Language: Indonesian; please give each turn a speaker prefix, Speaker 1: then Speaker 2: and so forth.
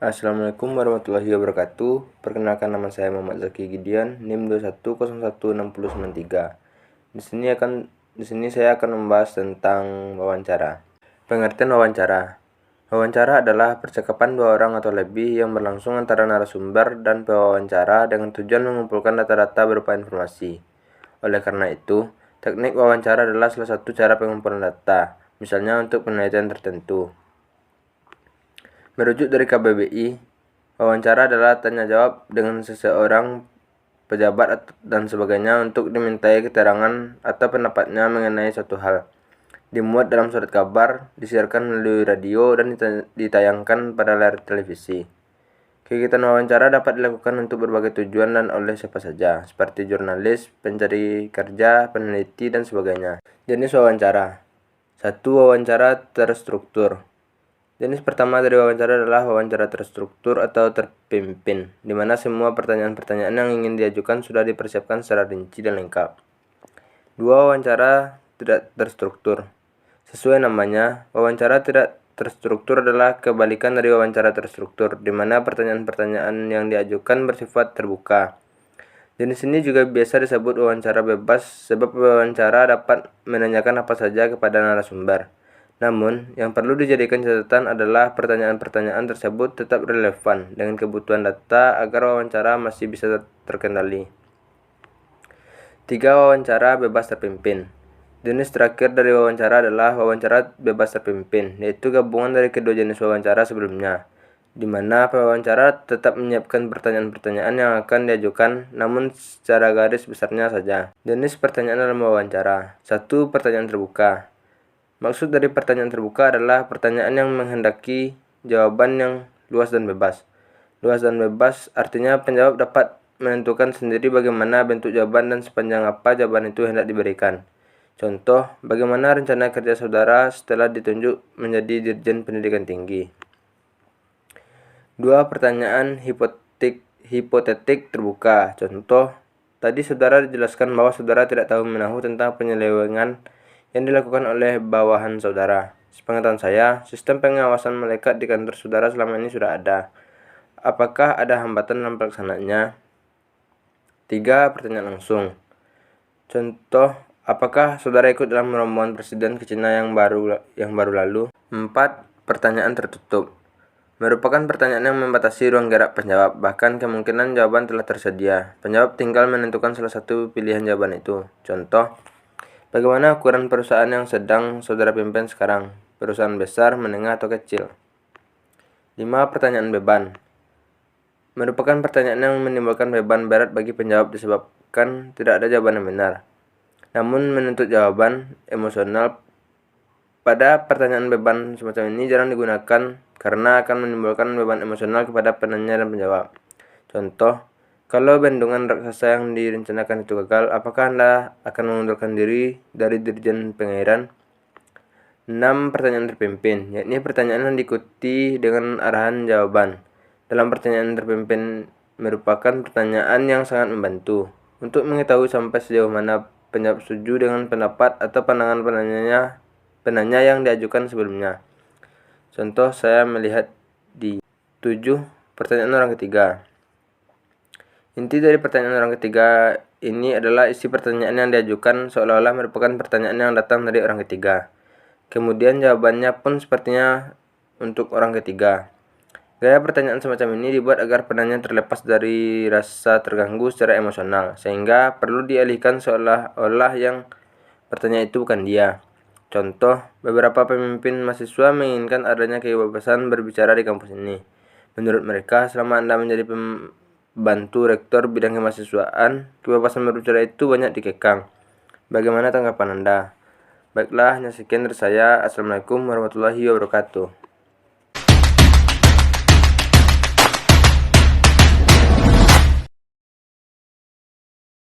Speaker 1: Assalamualaikum warahmatullahi wabarakatuh. Perkenalkan, nama saya Muhammad Zaki Gideon, NIM 21016093. Di sini saya akan membahas tentang wawancara. Pengertian wawancara. Wawancara adalah percakapan dua orang atau lebih yang berlangsung antara narasumber dan pewawancara dengan tujuan mengumpulkan data-data berupa informasi. Oleh karena itu, teknik wawancara adalah salah satu cara pengumpulan data, misalnya untuk penelitian tertentu. Merujuk dari KBBI, wawancara adalah tanya jawab dengan seseorang, pejabat dan sebagainya untuk dimintai keterangan atau pendapatnya mengenai suatu hal. Dimuat dalam surat kabar, disiarkan melalui radio dan ditayangkan pada layar televisi. Kegiatan wawancara dapat dilakukan untuk berbagai tujuan dan oleh siapa saja, seperti jurnalis, pencari kerja, peneliti, dan sebagainya. Jenis wawancara. 1. Wawancara terstruktur. Jenis pertama dari wawancara adalah wawancara terstruktur atau terpimpin, di mana semua pertanyaan-pertanyaan yang ingin diajukan sudah dipersiapkan secara rinci dan lengkap. 2. Wawancara tidak terstruktur. Sesuai namanya, wawancara tidak terstruktur adalah kebalikan dari wawancara terstruktur, di mana pertanyaan-pertanyaan yang diajukan bersifat terbuka. Jenis ini juga biasa disebut wawancara bebas, sebab wawancara dapat menanyakan apa saja kepada narasumber. Namun, yang perlu dijadikan catatan adalah pertanyaan-pertanyaan tersebut tetap relevan dengan kebutuhan data agar wawancara masih bisa terkendali. 3. Wawancara bebas terpimpin. Jenis terakhir dari wawancara adalah wawancara bebas terpimpin, yaitu gabungan dari kedua jenis wawancara sebelumnya, di mana pewawancara tetap menyiapkan pertanyaan-pertanyaan yang akan diajukan, namun secara garis besarnya saja. Jenis pertanyaan dalam wawancara. 1. Pertanyaan terbuka. Maksud dari pertanyaan terbuka adalah pertanyaan yang menghendaki jawaban yang luas dan bebas. Luas dan bebas artinya penjawab dapat menentukan sendiri bagaimana bentuk jawaban dan sepanjang apa jawaban itu hendak diberikan. Contoh, bagaimana rencana kerja saudara setelah ditunjuk menjadi Dirjen Pendidikan Tinggi. 2. Pertanyaan hipotetik terbuka. Contoh, tadi saudara dijelaskan bahwa saudara tidak tahu menahu tentang penyelewengan yang dilakukan oleh bawahan saudara. Sepengetahuan saya, sistem pengawasan melekat di kantor saudara selama ini sudah ada. Apakah ada hambatan dalam pelaksanaannya? 3. Pertanyaan langsung. Contoh, apakah saudara ikut dalam rombongan presiden ke Cina yang baru lalu? 4. Pertanyaan tertutup. Merupakan pertanyaan yang membatasi ruang gerak penjawab, bahkan kemungkinan jawaban telah tersedia. Penjawab tinggal menentukan salah satu pilihan jawaban itu. Contoh, bagaimana ukuran perusahaan yang sedang saudara pimpin sekarang? Perusahaan besar, menengah, atau kecil? 5. Pertanyaan beban. Merupakan pertanyaan yang menimbulkan beban berat bagi penjawab disebabkan tidak ada jawaban yang benar, namun menuntut jawaban emosional. Pada pertanyaan beban semacam ini jarang digunakan karena akan menimbulkan beban emosional kepada penanya dan penjawab. Contoh, kalau bendungan raksasa yang direncanakan itu gagal, apakah Anda akan mengundurkan diri dari Dirjen Pengairan? 6. Pertanyaan terpimpin, yakni pertanyaan yang diikuti dengan arahan jawaban. Dalam pertanyaan terpimpin merupakan pertanyaan yang sangat membantu untuk mengetahui sampai sejauh mana penjawab setuju dengan pendapat atau pandangan penanya yang diajukan sebelumnya. Contoh, saya melihat di 7. Pertanyaan orang ketiga. Inti dari pertanyaan orang ketiga ini adalah isi pertanyaan yang diajukan seolah-olah merupakan pertanyaan yang datang dari orang ketiga. Kemudian jawabannya pun sepertinya untuk orang ketiga. Gaya pertanyaan semacam ini dibuat agar penanya terlepas dari rasa terganggu secara emosional, sehingga perlu dialihkan seolah-olah yang bertanya itu bukan dia. Contoh, beberapa pemimpin mahasiswa menginginkan adanya kebebasan berbicara di kampus ini. Menurut mereka, selama Anda menjadi pembantu rektor bidang kemahasiswaan, kebebasan berbicara itu banyak dikekang. Bagaimana tanggapan Anda? Baiklah, hanya sekian dari saya. Assalamualaikum warahmatullahi wabarakatuh.